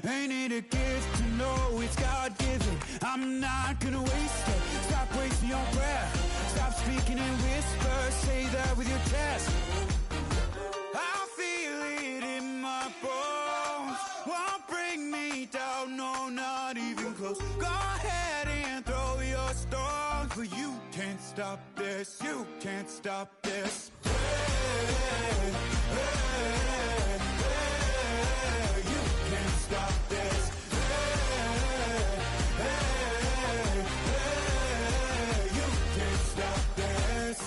Ain't it a gift to know it's God-given? I'm not gonna waste it. Stop wasting your breath. Stop speaking in whispers. Say that with your chest. I feel it in my bones. Won't bring me down, no, not even close. Go ahead and throw your stones, but you can't stop this. You can't stop this. Hey, hey, hey, you can't stop this. Hey, hey, hey, you can't stop this.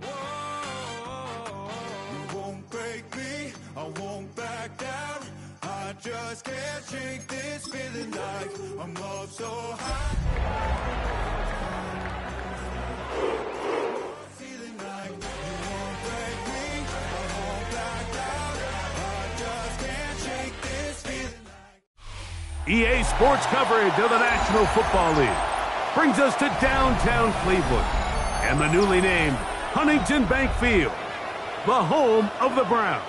Whoa, you won't break me, I won't back down. I just can't shake this feeling like I'm up so high. Feeling like you won't break me, I won't back down. I just can't shake this feeling like. EA Sports coverage of the National Football League brings us to downtown Cleveland and the newly named Huntington Bank Field, the home of the Browns.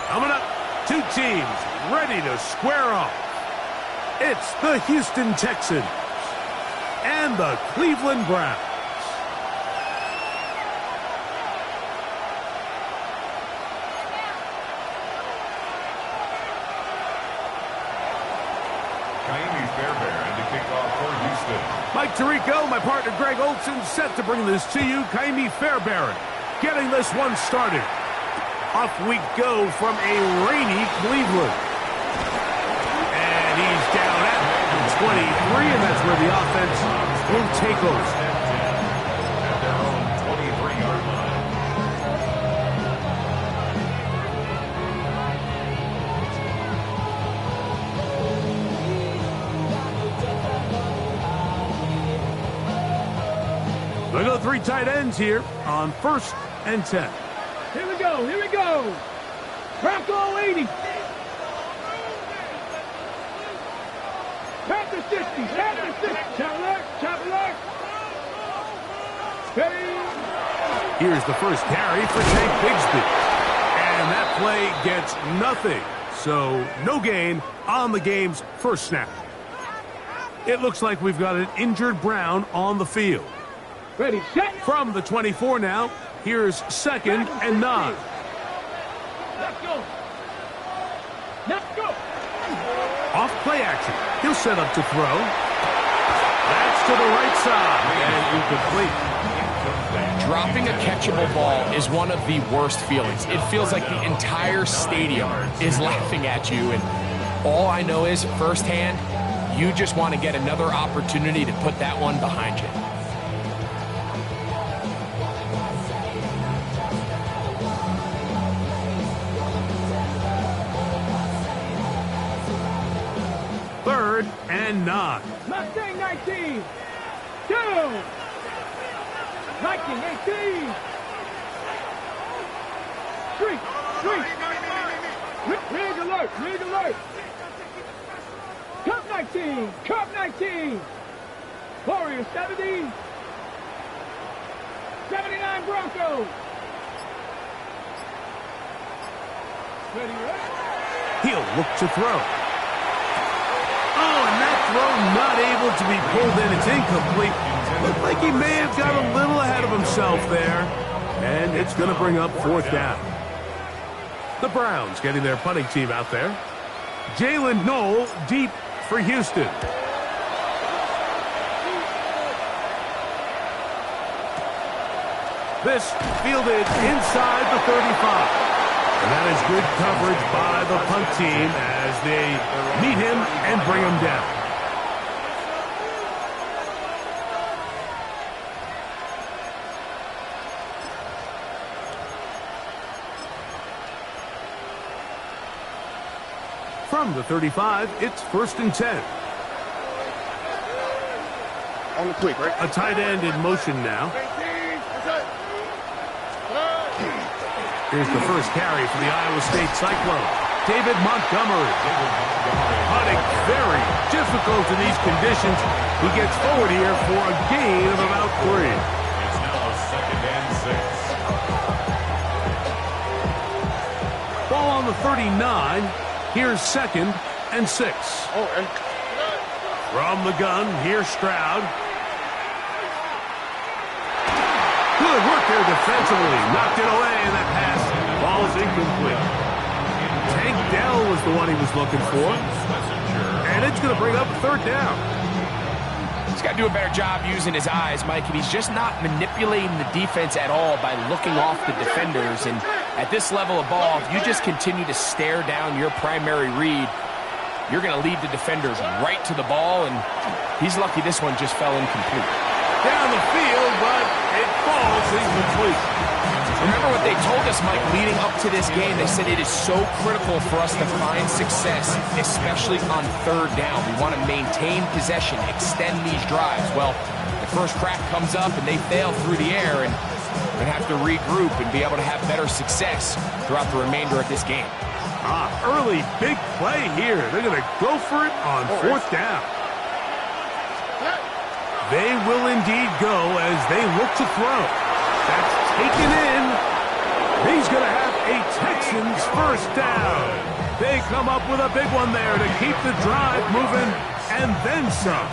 Coming up, two teams ready to square off. It's the Houston Texans and the Cleveland Browns. Mike Tirico, my partner Greg Olson, set to bring this to you. Kaimi Fairbairn getting this one started. Off we go from a rainy Cleveland. And he's down at 23, and that's where the offense will take over. At their own 23-yard line. We go three tight ends here on 1st and 10. Here we go, here we go. Bronco 80. Panther 60, Panther 60. Chop alert. Steady. Here's the first carry for Tank Bigsby. And that play gets nothing. So no gain on the game's first snap. It looks like we've got an injured Brown on the field. Ready, set. From the 24 now, here's 2nd and 9. Let's go. Let's go. Off play action. He'll set up to throw. That's to the right side and incomplete. Dropping a catchable ball is one of the worst feelings. It feels like the entire stadium is laughing at you, and all I know is firsthand, you just want to get another opportunity to put that one behind you. And 9. Mustang 19. 2. Viking 18. 3. Rig alert. Cup 19. Warrior 70. 79 Broncos. Ready. He'll look to throw. Oh, and that throw not able to be pulled in. It's incomplete. Looked like he may have got a little ahead of himself there. And it's going to bring up 4th down. The Browns getting their punting team out there. Jalen Knoll deep for Houston. This fielded inside the 35. And that is good coverage by the punt team as they meet him and bring him down. From the 35, it's 1st and 10. On the quick, right? A tight end in motion now. Here's the first carry for the Iowa State Cyclone. David Montgomery. Hunting very difficult in these conditions. He gets forward here for a gain of about 3. It's now 2nd and 6. Ball on the 39. Here's 2nd and 6. Oh, and From the gun, here's Stroud. Good work there defensively. Knocked it away, and that pass falls incomplete. Tank Dell was the one he was looking for. And it's going to bring up 3rd down. He's got to do a better job using his eyes, Mike, and he's just not manipulating the defense at all by looking off the defenders. And at this level of ball, if you just continue to stare down your primary read, you're going to lead the defenders right to the ball, and he's lucky this one just fell incomplete. Down the field, but it falls incomplete. Remember what they told us, Mike, leading up to this game. They said it is so critical for us to find success, especially on 3rd down. We want to maintain possession, extend these drives. Well, the first crack comes up, and they fail through the air, and we're going to have to regroup and be able to have better success throughout the remainder of this game. Early big play here. They're going to go for it on 4th down. They will indeed go as they look to throw. That's taken in. He's going to have a Texans 1st down. They come up with a big one there to keep the drive moving and then some.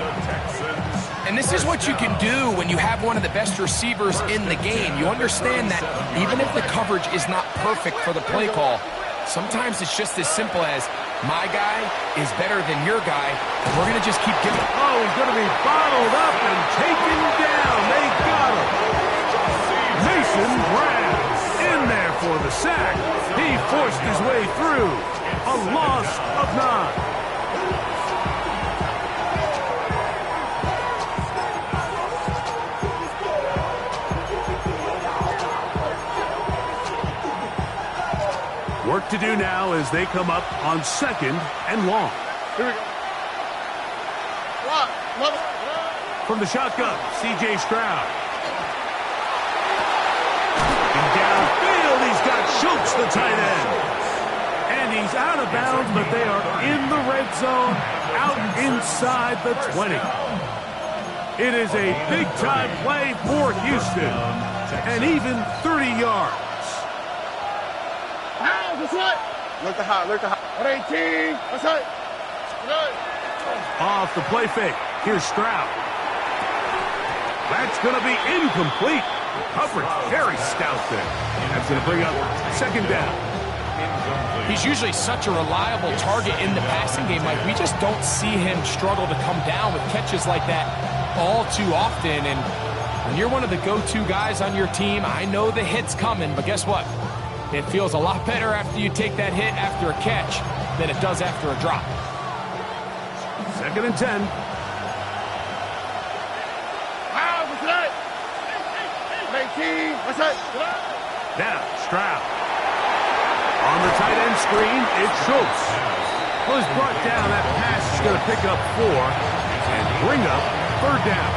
And this is what you can do when you have one of the best receivers in the game. You understand that even if the coverage is not perfect for the play call, sometimes it's just as simple as my guy is better than your guy, and we're going to just keep giving. Oh, he's going to be bottled up and taken down. They got him. Mason Brown in there for the sack. He forced his way through. A loss of 9. Work to do now as they come up on 2nd and long. here we go. From the shotgun, C.J. Stroud. And downfield, he's got Schultz, the tight end. And he's out of bounds, but they are in the red zone, out inside the 20. It is a big-time play for Houston, and even 30 yards. Look to high, look to high. 118, that's it. Off the play fake, here's Stroud. That's going to be incomplete. Coverage very stout there. That's going to bring up 2nd down. He's usually such a reliable target in the passing game, Mike. We just don't see him struggle to come down with catches like that all too often. And when you're one of the go-to guys on your team, I know the hit's coming, but guess what? It feels a lot better after you take that hit after a catch than it does after a drop. 2nd and 10. Now, Stroud. On the tight end screen, it's Schultz. Well, he's brought down. That pass is going to pick up 4 and bring up 3rd down.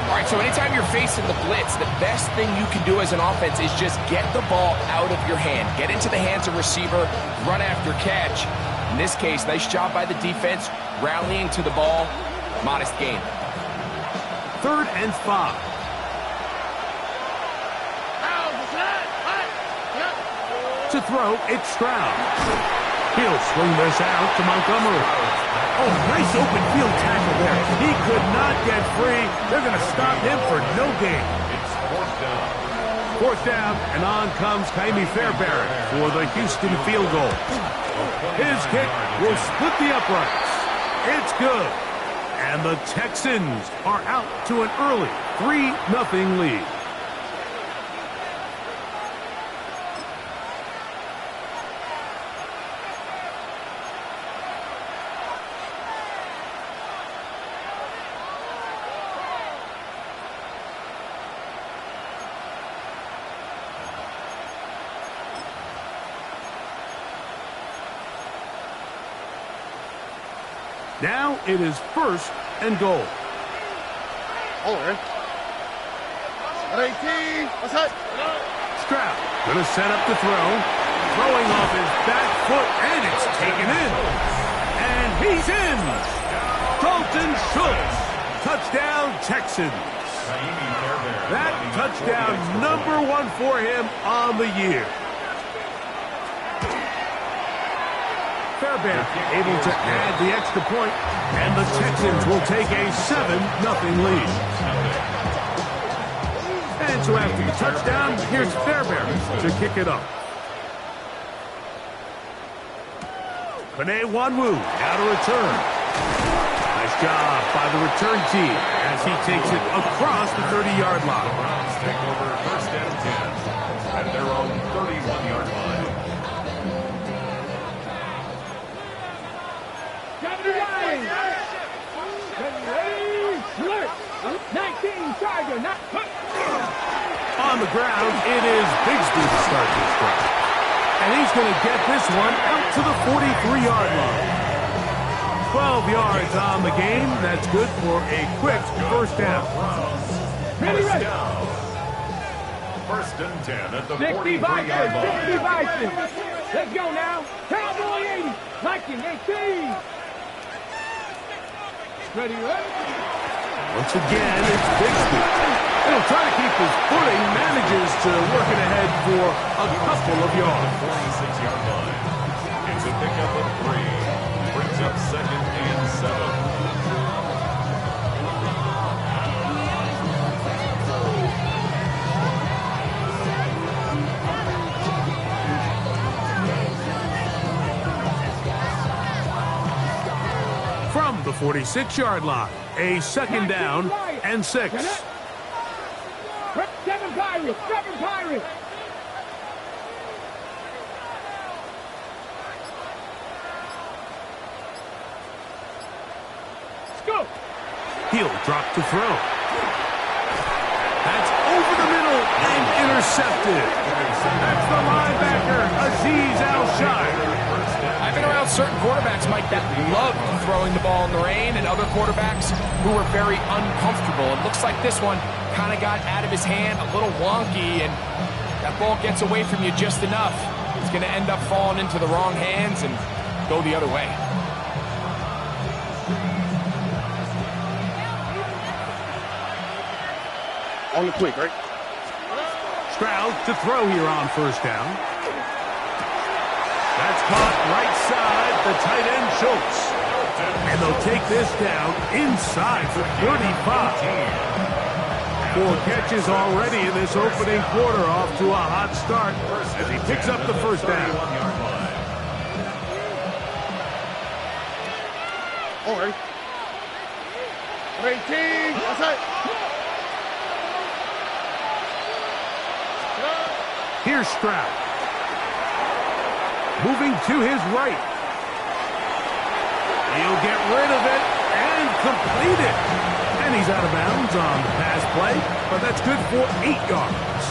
All right, so anytime you're facing the blitz, the best thing you can do as an offense is just get the ball out of your hand. Get into the hands of receiver, run after catch. In this case, nice job by the defense, rallying to the ball. Modest gain. 3rd and 5. To throw, it's Stroud. He'll swing this out to Montgomery. Oh, nice open field tackle there. He could not get free. They're going to stop him for no gain. It's 4th down. 4th down, and on comes Kaimi Fairbairn for the Houston field goal. His kick will split the uprights. It's good. And the Texans are out to an early 3-0 lead. Now it is 1st and goal. All right. 118, what's that? Stroud going to set up the throw. Throwing off his back foot, and it's taken in. And he's in. Dalton Schultz. Touchdown, Texans. That touchdown #1 for him on the year. Fairbairn able to add the extra point, and the Texans will take a 7-0 lead. And so after the touchdown, here's Fairbairn to kick it up. Panay Wanwu now to return. Nice job by the return team as he takes it across the 30-yard line. Browns take over first and 10 at their own 31-yard line. Got the line. Ready, alert. 19 Tiger, not On the ground, it is Bigsby to start this drive. And he's going to get this one out to the 43-yard line. 12 yards on the game. That's good for a quick first down. ready. First and 10 at the 60 43-yard line. 60 Bison. Let's go now. Cowboy 80. Viking 18. Ready. Once again, it's Bigsby. He'll try to keep his footing, manages to work it ahead for a couple of yards. 46-yard line. It's a pickup of 3. Brings up second and 7. From the 46-yard line, a second down and 6. 7 Pirates. 7 Pirates. Let's go. He'll drop to throw. That's over the middle and intercepted. That's the linebacker, Azeez Al-Shire. I've been around certain quarterbacks, Mike, that love throwing the ball in the rain, and other quarterbacks who are very uncomfortable. It looks like this one kind of got out of his hand, a little wonky, and that ball gets away from you just enough. It's going to end up falling into the wrong hands and go the other way. On the quick, right? Stroud to throw here on first down. That's caught right side, the tight end Schultz. And they'll take this down inside the 35. 4 catches already in this opening quarter, off to a hot start as he picks up the first down. All right. 18. That's it. Here's Stroud. Moving to his right. He'll get rid of it and complete it. And he's out of bounds on the pass play, but that's good for 8 yards.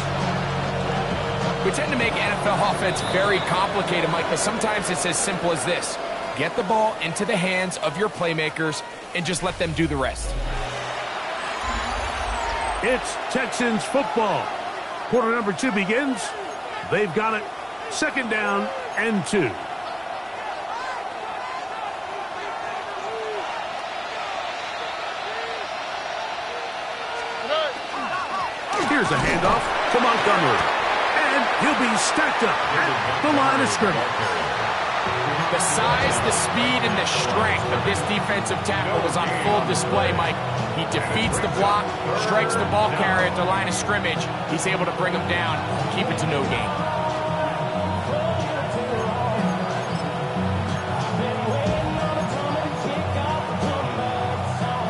We tend to make NFL offense very complicated, Mike, but sometimes it's as simple as this. Get the ball into the hands of your playmakers and just let them do the rest. It's Texans football. Quarter number 2 begins. They've got it. Second down and 2. Here's a handoff to Montgomery. And he'll be stacked up at the line of scrimmage. The size, the speed, and the strength of this defensive tackle was on full display, Mike. He defeats the block, strikes the ball carrier at the line of scrimmage. He's able to bring him down, keep it to no gain.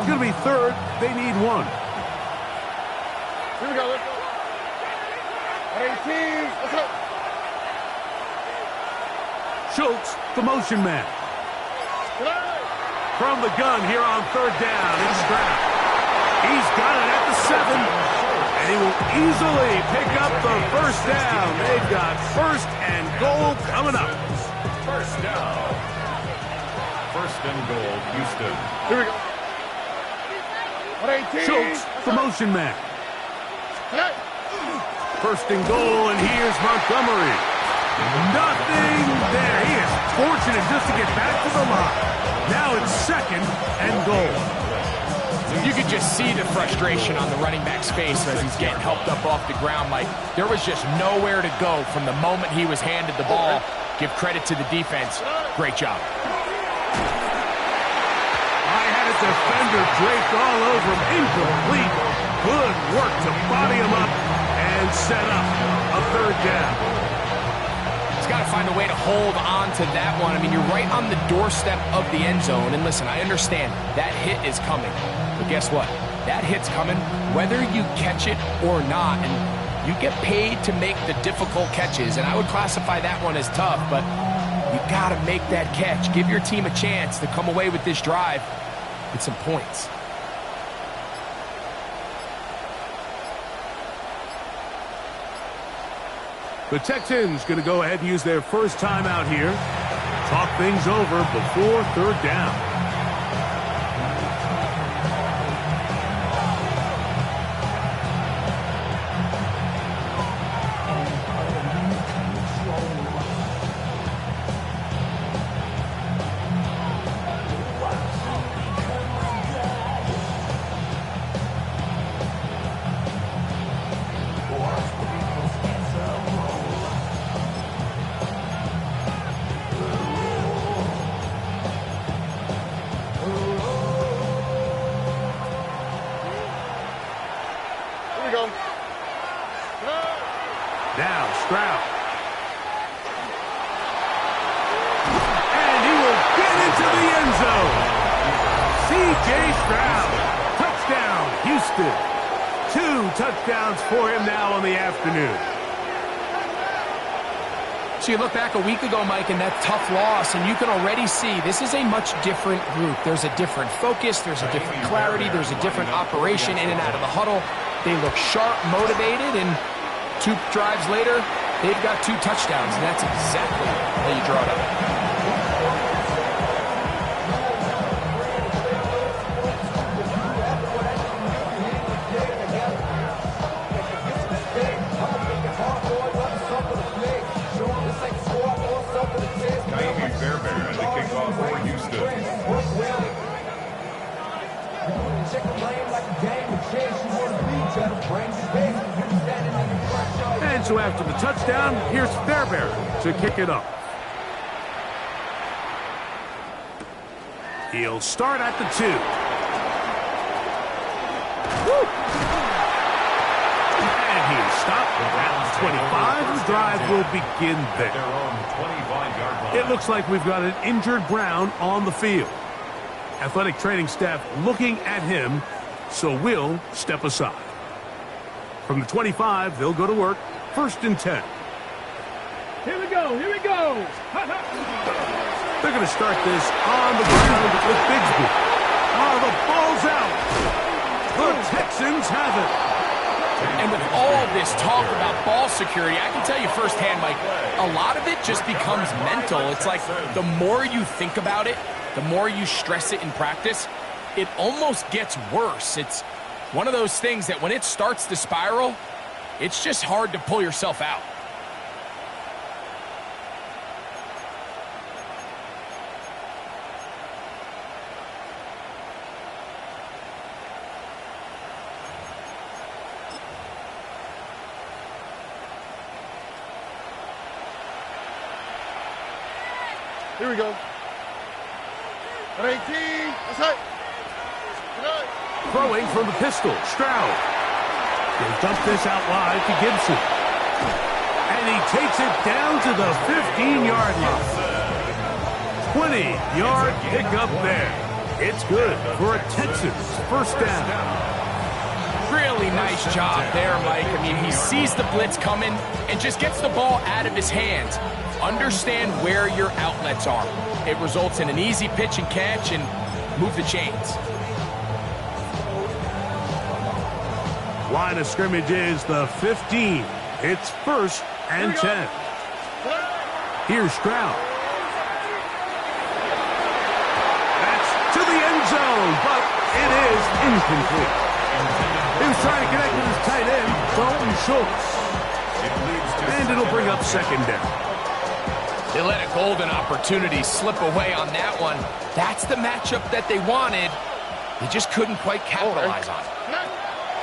It's going to be third. They need 1. Here we go. Let's go. 18. Let's go. Schultz, the motion man. From the gun here on third down, it's Stroud. He's got it at the 7, and he will easily pick up the first down. They've got first and goal coming up. First down. First and goal, Houston. Here we go. 18. Schultz, the motion man. First and goal, and here's Montgomery. Nothing there. He is fortunate just to get back to the line. Now it's second and goal. You could just see the frustration on the running back's face as he's getting helped up off the ground, Mike. There was just nowhere to go from the moment he was handed the ball. Give credit to the defense. Great job. I had a defender draped all over him. Incomplete. Good work to body him up and set up a third down. He's got to find a way to hold on to that one. I mean, you're right on the doorstep of the end zone. And listen, I understand that hit is coming. But guess what? That hit's coming whether you catch it or not. And you get paid to make the difficult catches. And I would classify that one as tough, but you got to make that catch. Give your team a chance to come away with this drive with some points. The Texans going to go ahead and use their first time out here. Talk things over before third down. Now Stroud. And he will get into the end zone. C.J. Stroud. Touchdown, Houston. 2 touchdowns for him now on the afternoon. So you look back a week ago, Mike, and that tough loss, and you can already see this is a much different group. There's a different focus. There's a different clarity. There's a different operation in and out of the huddle. They look sharp, motivated, and 2 drives later, they've got 2 touchdowns, and that's exactly how you draw it up. And so after the touchdown, here's Fairbairn to kick it up. He'll start at the 2. Woo! And he's stopped at the 25. The drive will begin there. It looks like we've got an injured Brown on the field. Athletic training staff looking at him, so we'll step aside. From the 25, they'll go to work. 1st and 10. Here we go. Here we go. They're going to start this on the ground with Bigsby. Oh, the ball's out. The Texans have it. And with all this talk about ball security, I can tell you firsthand, Mike, a lot of it just becomes mental. It's like the more you think about it, the more you stress it in practice, it almost gets worse. It's one of those things that when it starts to spiral, it's just hard to pull yourself out. Here we go. At 18. That's it. Throwing from the pistol, Stroud. He'll dump this out wide to Gibson. And he takes it down to the 15-yard line. 20-yard pickup there. It's good for a Texans first down. Really nice job there, Mike. I mean, he sees the blitz coming and just gets the ball out of his hands. Understand where your outlets are. It results in an easy pitch and catch and move the chains. Line of scrimmage is the 15. It's 1st and 10. Here's Stroud. That's to the end zone, but it is incomplete. He was trying to connect with his tight end, Dalton Schultz. And it'll bring up 2nd down. They let a golden opportunity slip away on that one. That's the matchup that they wanted. They just couldn't quite capitalize on it.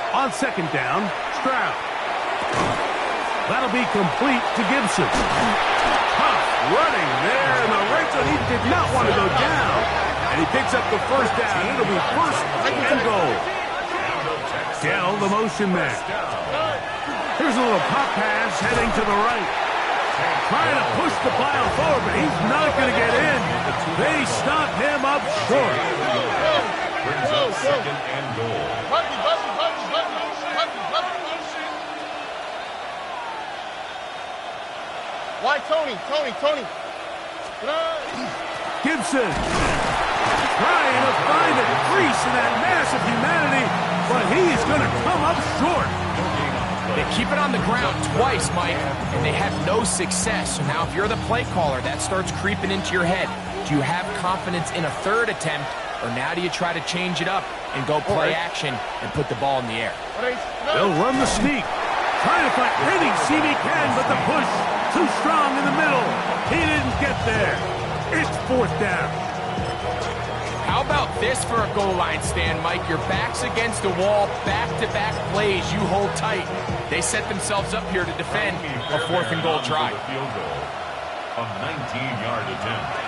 On 2nd down, Stroud. That'll be complete to Gibson. Tough running there, and the right side, he did not want to go down. And he picks up the first down. It'll be first and goal. Dell, the motion man. Here's a little pop pass heading to the right. Trying to push the pile forward, but he's not going to get in. They stop him up short. Brings up second and goal. Why Tony? Gibson trying to find a crease in that mass of humanity, but he's going to come up short. They keep it on the ground twice, Mike, and they have no success. So now if you're the play caller, that starts creeping into your head. Do you have confidence in a third attempt, or now do you try to change it up and go play action and put the ball in the air? They'll run the sneak. Trying to find any seam he can, but the push too strong in the middle. He didn't get there. It's fourth down. How about this for a goal line stand, Mike? Your back's against the wall, back-to-back plays, you hold tight. They set themselves up here to defend a fourth and goal try. Field goal. A 19-yard attempt.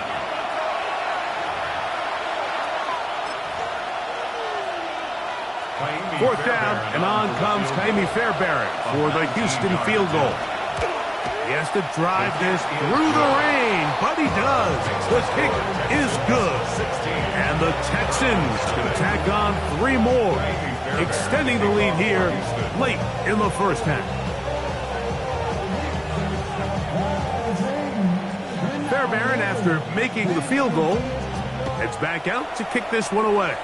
Fourth down, and on comes Kaimi Fairbairn for the Houston field goal. He has to drive this through the rain, but he does. The kick is good. And the Texans can tack on 3 more, extending the lead here late in the first half. Fairbairn, after making the field goal, heads back out to kick this one away.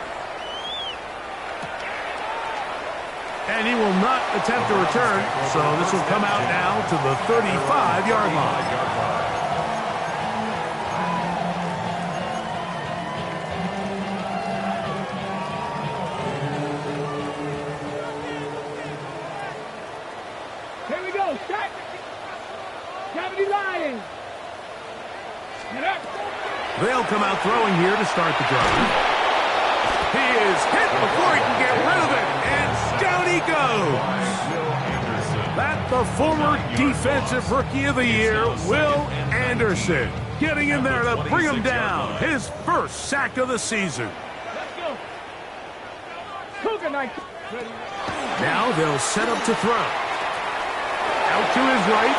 And he will not attempt to return, so this will come out now to the 35-yard line. Here we go. Shot. Gravity Lions. Get up. They'll come out throwing here to start the drive. He is hit before he can get rid of it, and down he goes. That's the former Defensive Rookie of the Year, Will Anderson, getting in there to bring him down. His first sack of the season. Let's go. Cougar night. Now they'll set up to throw. Out to his right.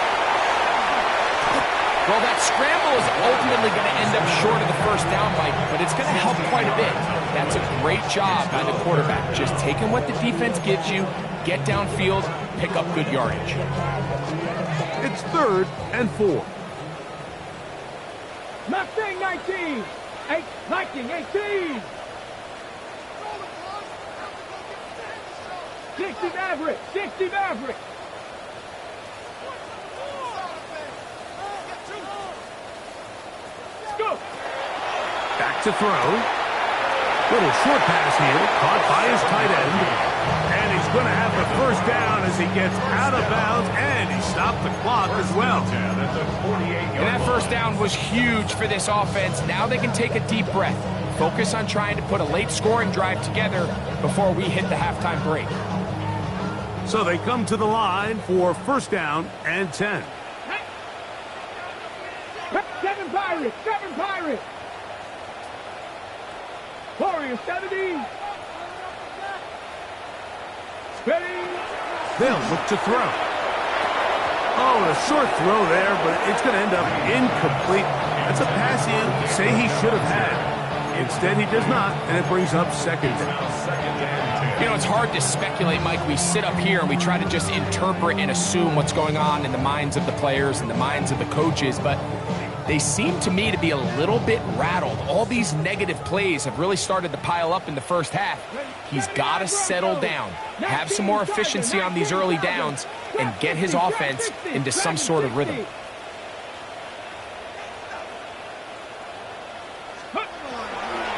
Well, that scramble is ultimately going to end up short of the first down, Mike, but it's going to help quite a bit. That's a great job by the quarterback. Just taking what the defense gives you, get downfield, pick up good yardage. It's 3rd and 4. Mustang 19. 8, Viking 18. 60 Maverick. 60 Maverick. Go. Back to throw. Little short pass here, caught by his tight end. And he's going to have the first down as he gets out of bounds, and he stopped the clock as well. And that first down was huge for this offense. Now they can take a deep breath. Focus on trying to put a late scoring drive together before we hit the halftime break. So they come to the line for first down and 10. 7 Pirates. 7 Pirates. Warriors 70. Spinning. They'll look to throw. Oh, a short throw there, but it's going to end up incomplete. That's a pass you say he should have had. Instead, he does not, and it brings up second down. You know, it's hard to speculate, Mike. We sit up here and we try to just interpret and assume what's going on in the minds of the players and the minds of the coaches, but they seem to me to be a little bit rattled. All these negative plays have really started to pile up in the first half. He's got to settle down, have some more efficiency on these early downs, and get his offense into some sort of rhythm.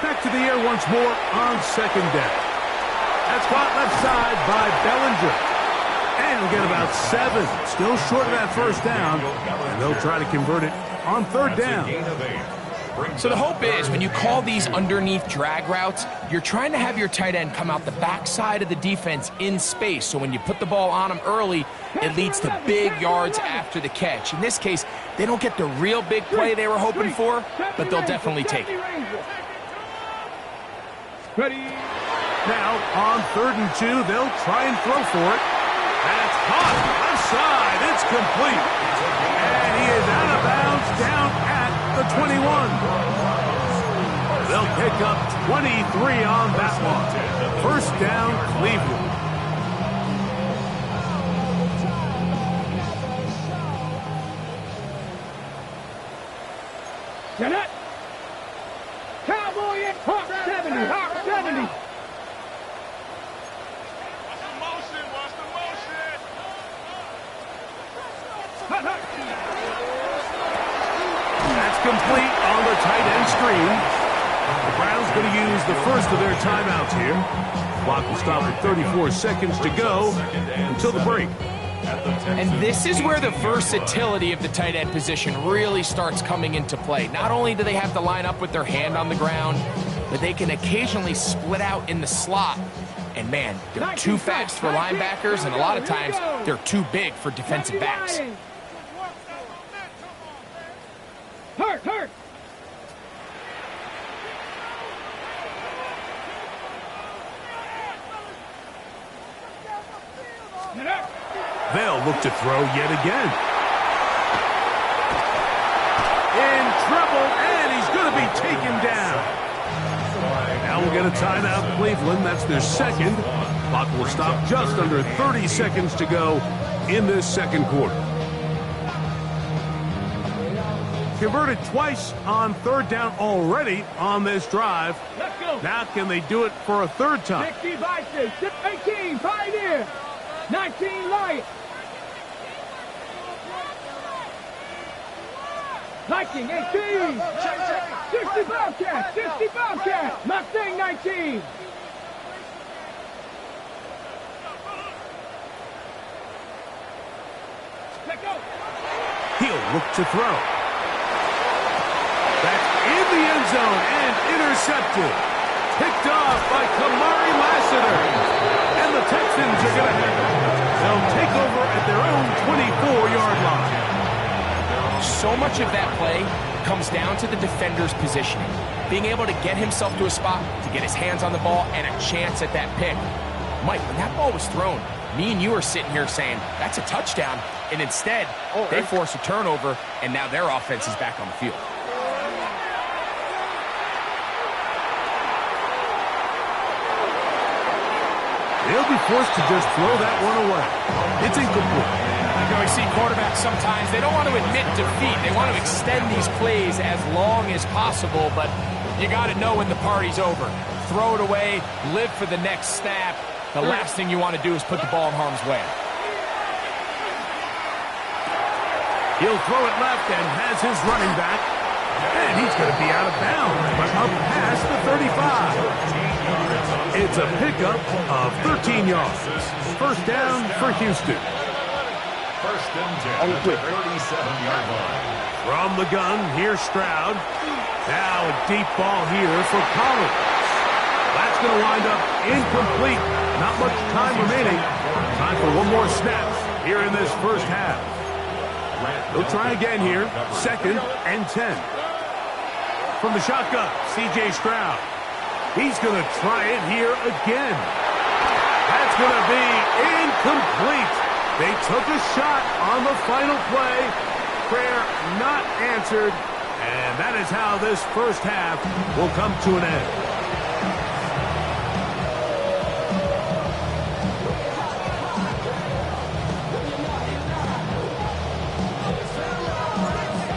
Back to the air once more on second down. That's caught left side by Bellinger. And we'll get about 7. Still short of that first down. And they'll try to convert it on third down. So the hope is when you call these underneath drag routes, you're trying to have your tight end come out the backside of the defense in space. So when you put the ball on him early, it leads to big yards after the catch. In this case, they don't get the real big play they were hoping for, but they'll definitely take it. Now, on 3rd and 2, they'll try and throw for it. That's caught. Left side. It's complete. And he is out of bounds down at the 21. They'll pick up 23 on that one. First down, Cleveland. Janet! Cowboy in Hawk 70, Hawk 70. That's complete on the tight end screen. The Browns going to use the first of their timeouts here. Clock will stop at 34 seconds to go until the break. And this is where the versatility of the tight end position really starts coming into play. Not only do they have to line up with their hand on the ground, but they can occasionally split out in the slot. And man, they're too fast for linebackers, and a lot of times they're too big for defensive backs. Hurt! They'll look to throw yet again. In trouble, and he's going to be taken down. Now we'll get a timeout, Cleveland. That's their second. Clock will stop just under 30 seconds to go in this second quarter. Converted twice on 3rd down already on this drive. Let's go. Now can they do it for a 3rd time? 60 Vikings, 18 Pioneer, 19 Lion. Viking 18, 60 Bobcat, Mustang 19. Let go. He'll look to throw. That's in the end zone and intercepted. Picked off by Kamari Lassiter. And the Texans are going to have it. They'll take over at their own 24-yard line. So much of that play comes down to the defender's positioning. Being able to get himself to a spot, to get his hands on the ball, and a chance at that pick. Mike, when that ball was thrown, me and you are sitting here saying, that's a touchdown. And instead, they force a turnover, and now their offense is back on the field. They'll be forced to just throw that one away. It's incomplete. You know, we see quarterbacks sometimes, they don't want to admit defeat. They want to extend these plays as long as possible, but you got to know when the party's over. Throw it away, live for the next snap. The last thing you want to do is put the ball in harm's way. He'll throw it left and has his running back. And he's going to be out of bounds, but up past the 35. It's a pickup of 13 yards. First down for Houston. First and 10 at the 37-yard line. From the gun, here's Stroud. Now a deep ball here for Collins. That's going to wind up incomplete. Not much time remaining. Time for one more snap here in this first half. They'll try again here. 2nd and 10. From the shotgun, C.J. Stroud. He's going to try it here again. That's going to be incomplete. They took a shot on the final play. Prayer not answered. And that is how this first half will come to an end.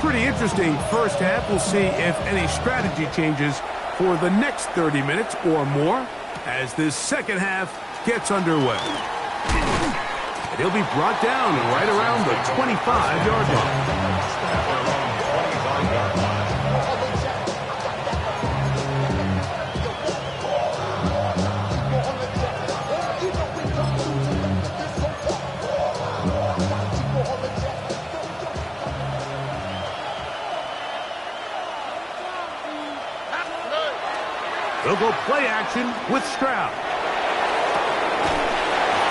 Pretty interesting first half. We'll see if any strategy changes for the next 30 minutes or more as this second half gets underway. And he'll be brought down right around the 25-yard line. They'll go play action with Stroud.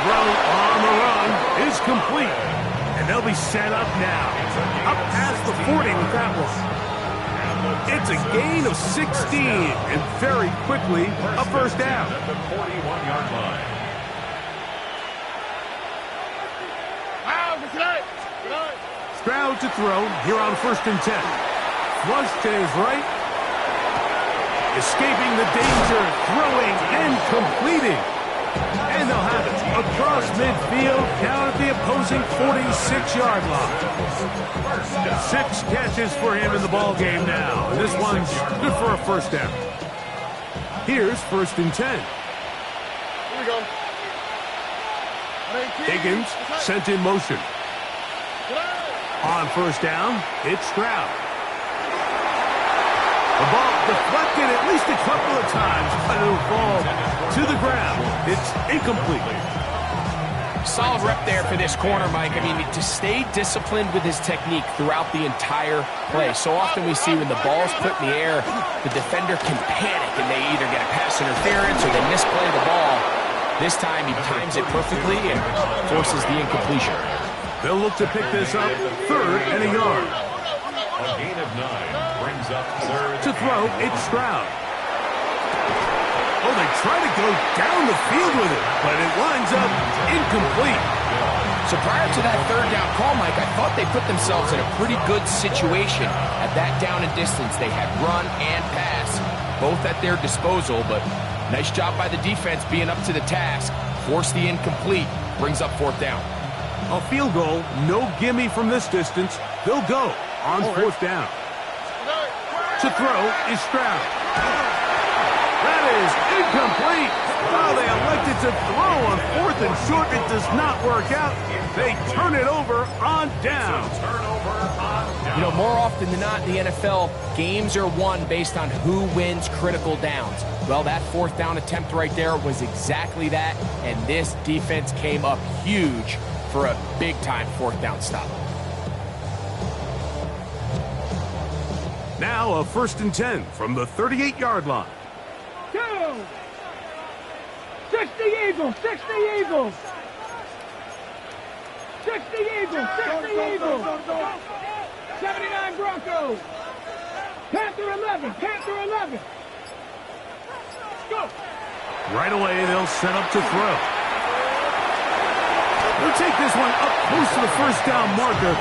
Throw on the run is complete. And they'll be set up now. Up past the 40 with that one. It's a gain of 16, and very quickly, a first down. At the 41-yard line. Stroud to throw here on 1st and 10. Flush to his right. Escaping the danger, throwing and completing. And they'll have it across midfield down at the opposing 46-yard line. 6 catches for him in the ball game now. And this one's good for a first down. Here's 1st and 10. Here we go. Higgins sent in motion. On 1st down, it's Stroud. The ball deflected at least a couple of times, but it'll fall to the ground. It's incomplete. Solid rep there for this corner, Mike. I mean, to stay disciplined with his technique throughout the entire play. So often we see when the ball's put in the air, the defender can panic and they either get a pass interference or they misplay the ball. This time he times it perfectly and forces the incompletion. They'll look to pick this up 3rd and a yard. A gain of 9 brings up 3rd. To throw, it's Stroud. Oh, they try to go down the field with it, but it winds up incomplete. So prior to that 3rd down call, Mike, I thought they put themselves in a pretty good situation. At that down and distance, they had run and pass, both at their disposal, but nice job by the defense being up to the task. Force the incomplete, brings up 4th down. A field goal, no gimme from this distance. They'll go on 4th down. To throw is Stroud. That is incomplete. Oh, they elected to throw on 4th and short. It does not work out. They turn it over on down. You know, more often than not in the NFL, games are won based on who wins critical downs. Well, that 4th down attempt right there was exactly that, and this defense came up huge for a big-time 4th down stop. Now a 1st and 10 from the 38-yard line. 2. 60 Eagles, 60 Eagles. 60 Eagles, 60 Eagles. 79 Broncos. Panther 11, Panther 11. Go. Right away, they'll set up to throw. They'll take this one up close to the 1st down marker.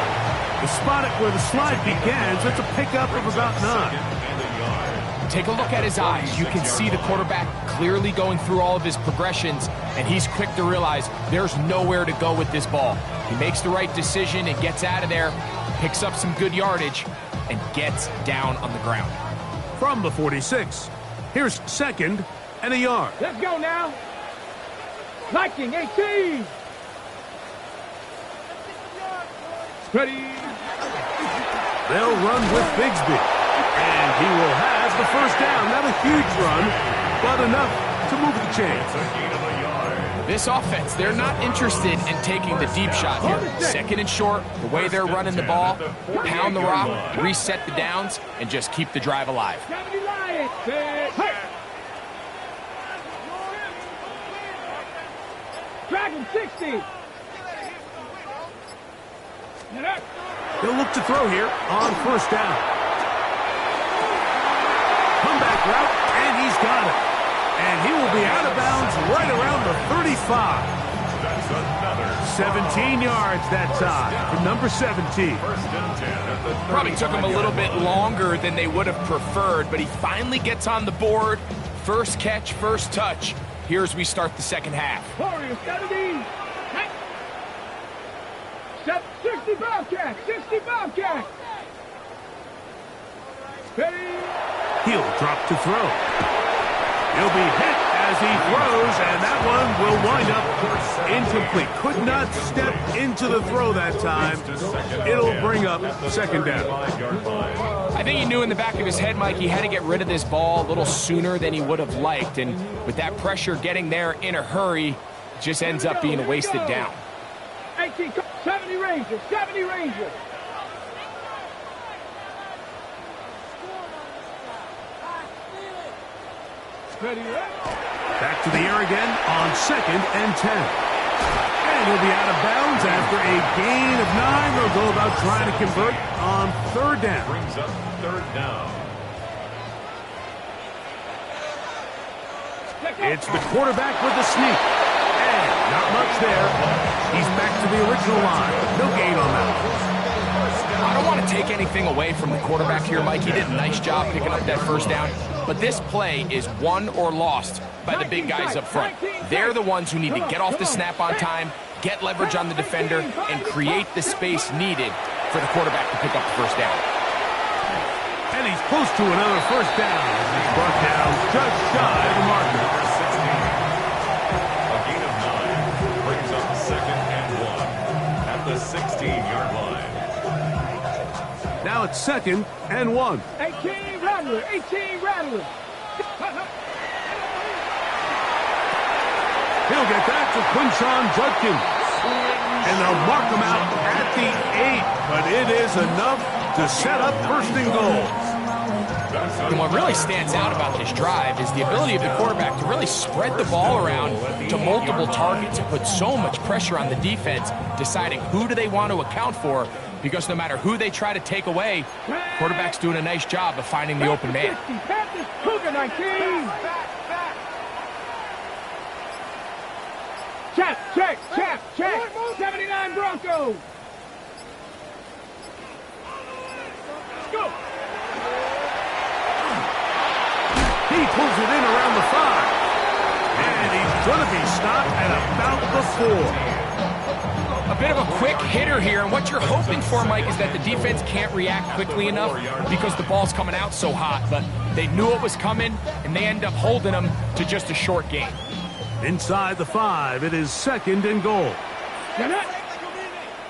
The spot it where the slide begins. It's a pickup of about 9. Take a look at his eyes. You can see the quarterback clearly going through all of his progressions, and he's quick to realize there's nowhere to go with this ball. He makes the right decision and gets out of there, picks up some good yardage, and gets down on the ground. From the 46, here's 2nd and a yard. Let's go now. Viking 18. Ready. They'll run with Bigsby, and he will have the 1st down. Not a huge run, but enough to move the chains. This offense, they're not interested in taking the deep shot here. 2nd and short, the way they're running the ball, pound the rock, reset the downs, and just keep the drive alive. 70 Lions. Hey. Dragon 60. They'll look to throw here on 1st down. Comeback route, and he's got it. And he will be out of bounds right around the 35. That's another 17 yards that time from number 17. Probably took him a little bit longer than they would have preferred, but he finally gets on the board. First catch, first touch. Here as we start the second half. Warriors 70. 60 Bobcats, 60 Bobcats. Ready. He'll drop to throw. He'll be hit as he throws, and that one will wind up incomplete. Could not step into the throw that time. It'll bring up 2nd down. I think he knew in the back of his head, Mike, he had to get rid of this ball a little sooner than he would have liked. And with that pressure getting there in a hurry, it just ends up being a wasted down. 18, 70 Rangers, 70 Rangers. Back to the air again on 2nd and 10. And he'll be out of bounds after a gain of 9. They'll go about trying to convert on 3rd down. Brings up 3rd down. It's the quarterback with the sneak. And not much there. He's back to the original line. No gain on that. I don't want to take anything away from the quarterback here, Mike. He did a nice job picking up that 1st down. But this play is won or lost by the big guys up front. They're the ones who need to get off the snap on time, get leverage on the defender, and create the space needed for the quarterback to pick up the 1st down. And he's close to another 1st down. He's brought down just shy of the marker. A gain of 9 brings up 2nd and 1 at the 16-yard line. Now it's 2nd and 1. 18 Rattler, 18 Rattler. He'll get back to Quinshon Judkins. And they'll mark him out at the 8. But it is enough to set up 1st and goal. And what really stands out about this drive is the ability of the quarterback to really spread the ball around to multiple targets and put so much pressure on the defense, deciding who do they want to account for, because no matter who they try to take away, quarterback's doing a nice job of finding the open man. Check, check, check, check. 79 Broncos. Go. He pulls it in around the 5. And he's going to be stopped at about the 4. A bit of a quick hitter here, and what you're hoping for, Mike, is that the defense can't react quickly enough because the ball's coming out so hot, but they knew it was coming, and they end up holding them to just a short gain. Inside the 5, it is 2nd and goal.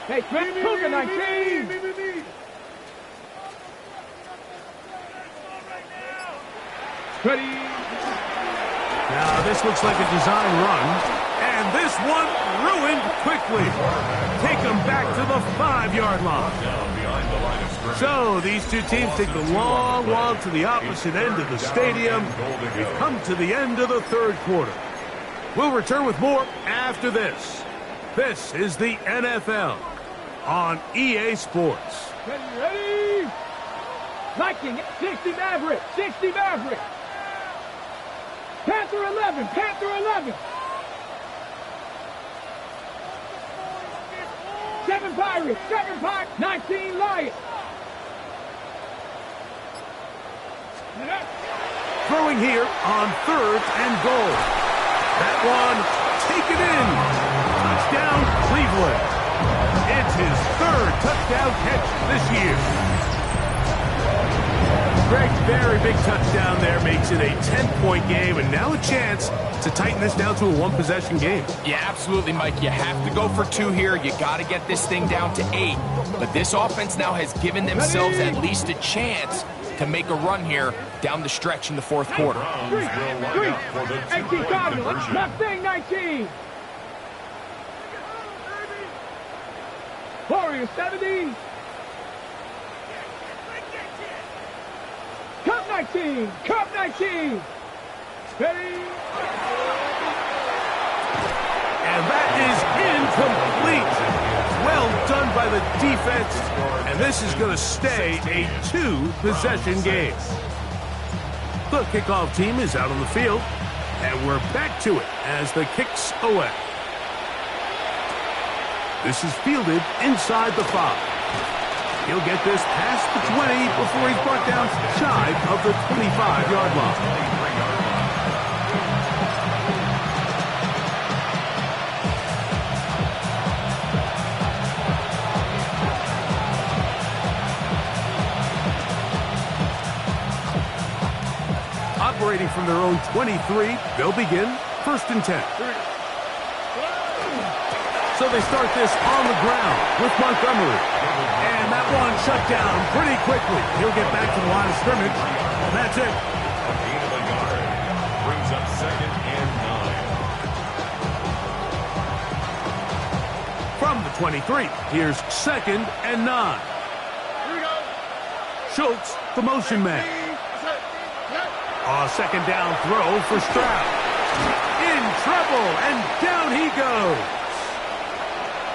Hey, Cougar 19. Ready. Now this looks like a design run, and this one ruined quickly. Take them back to the 5-yard line. So these two teams take the long walk to the opposite end of the stadium. We've come to the end of the 3rd quarter. We'll return with more after this. This is the NFL on EA Sports. Ready? Viking, 60 Maverick, 60 Maverick. Panther 11, Panther 11. 7 Pirates, 7 Pirates, 19 Lions. Throwing here on 3rd and goal. That one, take it in. Touchdown, Cleveland. It's his 3rd touchdown catch this year. Greg, very big touchdown there, makes it a 10-point game, and now a chance to tighten this down to a 1-possession game. Yeah, absolutely, Mike. You have to go for 2 here. You got to get this thing down to 8. But this offense now has given themselves at least a chance to make a run here down the stretch in the 4th quarter. 18 Cardinals, nothing, 19. Warriors, 70. Cup 19, Cup 19. Ready? And that is incomplete. Well done by the defense, and this is going to stay a 2-possession game. The kickoff team is out on the field, and we're back to it as the kick's away. This is fielded inside the 5. He'll get this past the 20 before he's brought down shy of the 25-yard line. Operating from their own 23, they'll begin 1st and 10. So they start this on the ground with Montgomery. And that one shut down pretty quickly. He'll get back to the line of scrimmage, and that's it. A gain of a yard brings up 2nd and 9. From the 23, here's 2nd and 9. Here we go. Schultz, the motion man. Second down throw for Stroud. In trouble, and down he goes.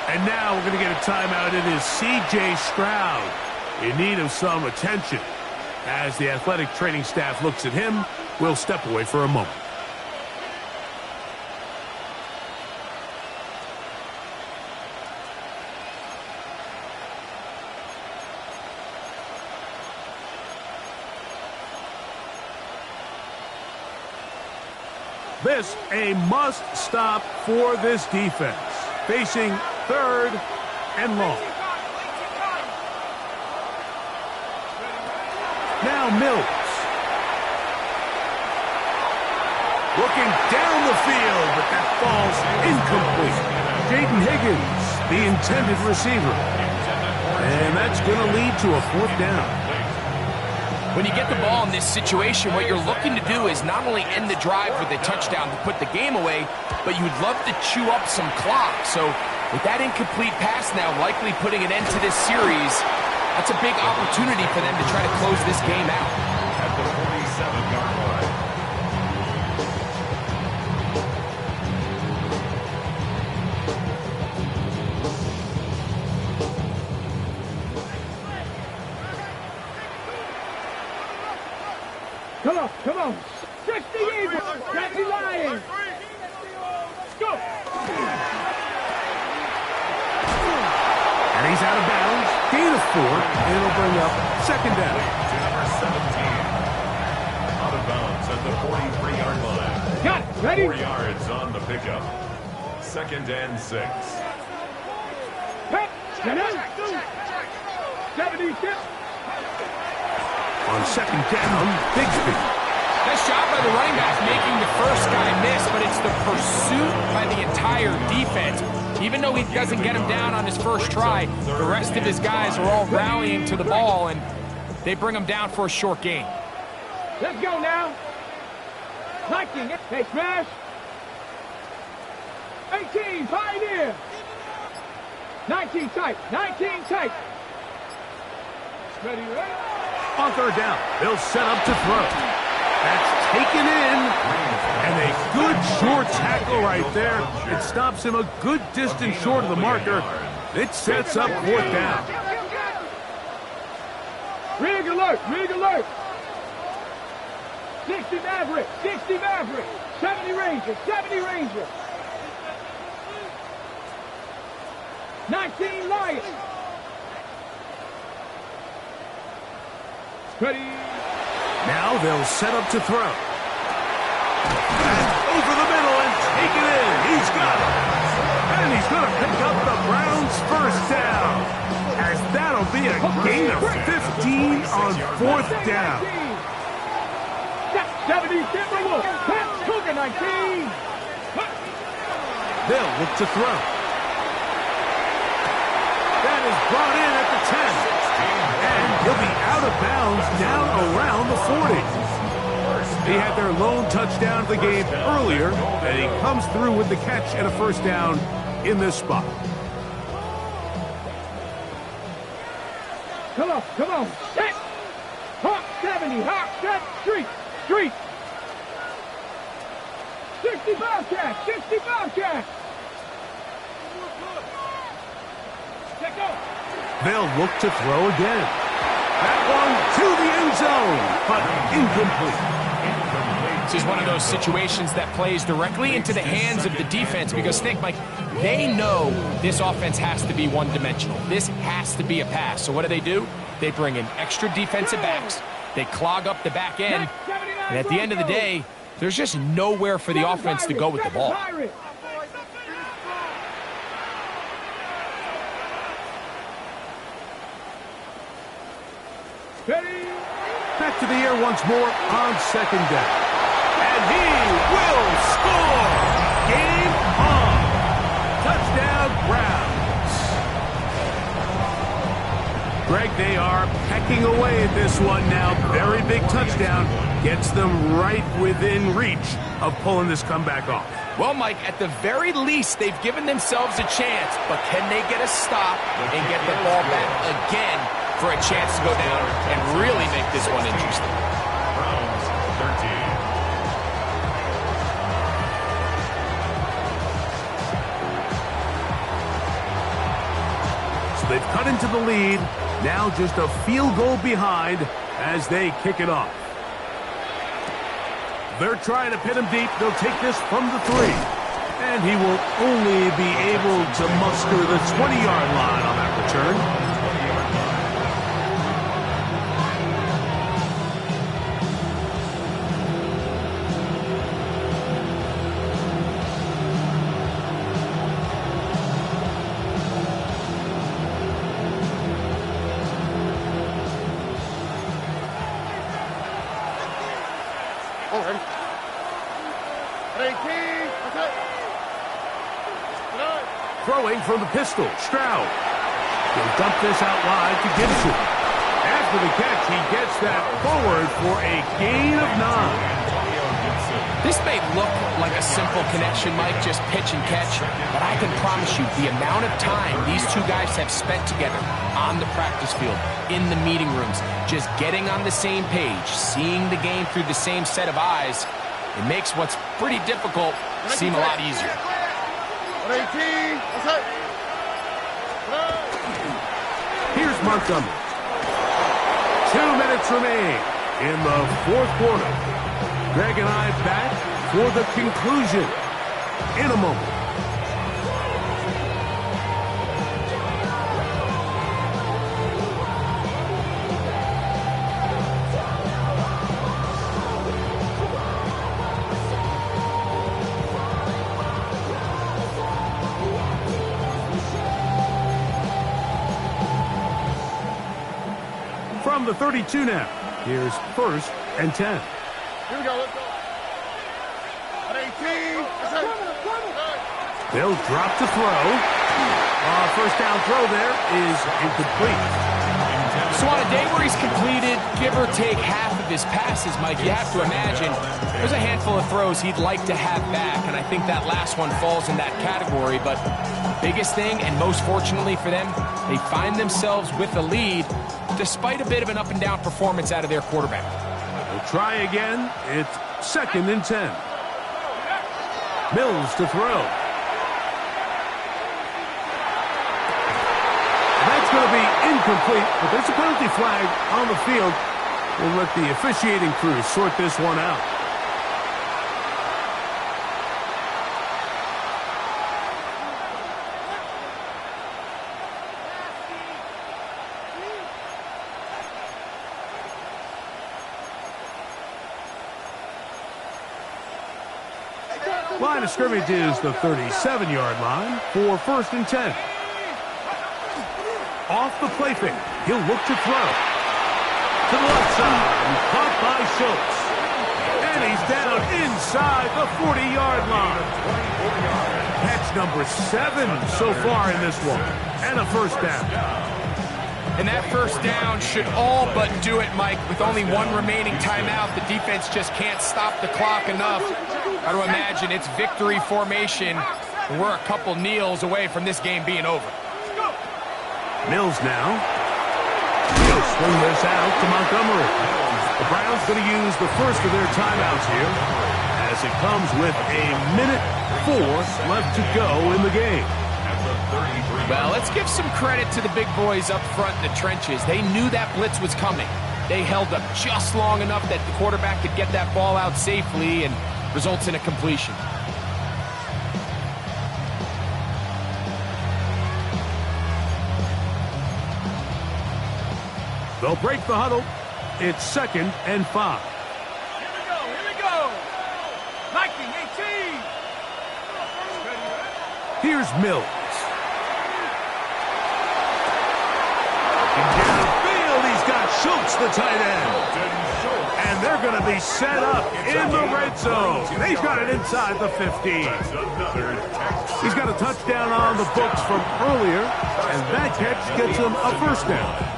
And now we're going to get a timeout. It is C.J. Stroud in need of some attention. As the athletic training staff looks at him, we'll step away for a moment. This a must-stop for this defense. Facing third and long. Now Mills. Looking down the field, but that falls incomplete. Jaden Higgins, the intended receiver. And that's going to lead to a fourth down. When you get the ball in this situation, what you're looking to do is not only end the drive with a touchdown to put the game away, but you'd love to chew up some clock. So with that incomplete pass now likely putting an end to this series, that's a big opportunity for them to try to close this game out. At the 47-yard line. Come on. 60 Eagles. Jackie Lions. Go. And he's out of bounds. Gain of 4, and it'll bring up second down. To number 17. Out of bounds at the 43-yard line. Got it. Ready? 4 yards on the pickup. Second and 6. Pep. 76. On second down, Bigsby. Nice job by the running back making the first guy miss, but it's the pursuit by the entire defense. Even though he doesn't get him down on his first try, the rest of his guys are all rallying to the ball, and they bring him down for a short gain. Let's go now. Liking it. Hey, smash. 18, Pioneer. 19 tight. 19 tight. Ready, ready? On third down, they'll set up to throw. That's taken in, and a good short tackle right there. It stops him a good distance short of the marker. It sets up fourth down. Rig alert, rig alert. 60 Maverick, 60 Maverick. 70 Ranger, 70 Ranger. 19 Lions. Ready. Now they'll set up to throw. And over the middle and take it in. He's got it. And he's going to pick up the Browns' first down. As that'll be a gain of 15 on fourth down. 70 Timberwolves. Cougar 19. They'll look to throw. That is brought in at the 10. And he'll be out of bounds down around the 40. They had their lone touchdown of the game earlier, and he comes through with the catch and a first down in this spot. Come on. Set. Hawk 70, Hawk set, street. 60 Bobcats, 60 Bobcats. Check out. They'll look to throw again. That one to the end zone, but incomplete. This is one of those situations that plays directly into the hands of the defense because, think, Mike, they know this offense has to be one-dimensional. This has to be a pass. So what do? They bring in extra defensive backs. They clog up the back end. And at the end of the day, there's just nowhere for the offense to go with the ball. Back to the air once more on second down. And he will score! Game on! Touchdown, Browns! Greg, they are pecking away at this one now. Very big touchdown. Gets them right within reach of pulling this comeback off. Well, Mike, at the very least, they've given themselves a chance, but can they get a stop and get the ball back again for a chance to go down and really make this one interesting? Browns 13. into the lead. Now just a field goal behind as they kick it off. They're trying to pin him deep. They'll take this from the 3. And he will only be able to muster the 20-yard line on that return. Throwing from the pistol, Stroud. He'll dump this out wide to Gibson. After the catch, he gets that forward for a gain of 9. This may look like a simple connection, Mike, just pitch and catch, but I can promise you the amount of time these two guys have spent together on the practice field, in the meeting rooms, just getting on the same page, seeing the game through the same set of eyes, it makes what's pretty difficult seem a lot easier. 18. Here's Montgomery. 2 minutes remain in the 4th quarter. Greg and I back for the conclusion in a moment. From the 32 now. Here's 1st and 10. Here we go. Let's go. 18. They'll drop to throw. First down throw there is incomplete. So on a day where he's completed, give or take half of his passes, Mike, you have to imagine there's a handful of throws he'd like to have back, and I think that last one falls in that category. But biggest thing, and most fortunately for them, they find themselves with a lead despite a bit of an up-and-down performance out of their quarterback. They'll try again. It's 2nd and 10. Mills to throw. That's going to be incomplete, but there's a penalty flag on the field. We'll let the officiating crew sort this one out. Line of scrimmage is the 37-yard line for 1st and 10. Off the play fake. He'll look to throw. To the left side. Caught by Schultz. And he's down inside the 40-yard line. Catch number 7 so far in this one. And a first down. And that first down should all but do it, Mike. With only one remaining timeout, the defense just can't stop the clock enough. Got to imagine it's victory formation. And we're a couple kneels away from this game being over. Mills now. He'll swing this out to Montgomery. The Browns going to use the first of their timeouts here as it comes with a minute 4 left to go in the game. Well, let's give some credit to the big boys up front in the trenches. They knew that blitz was coming. They held up just long enough that the quarterback could get that ball out safely and results in a completion. They'll break the huddle. It's 2nd and 5. Here we go. Liking 18. Here's Mills. Downfield, he's got Schultz, the tight end. And they're going to be set up in the red zone. They've got it inside the 15. He's got a touchdown on the books from earlier, and that catch gets him a first down.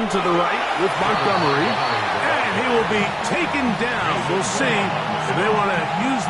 To the right with Montgomery, and he will be taken down. We'll see And they want to use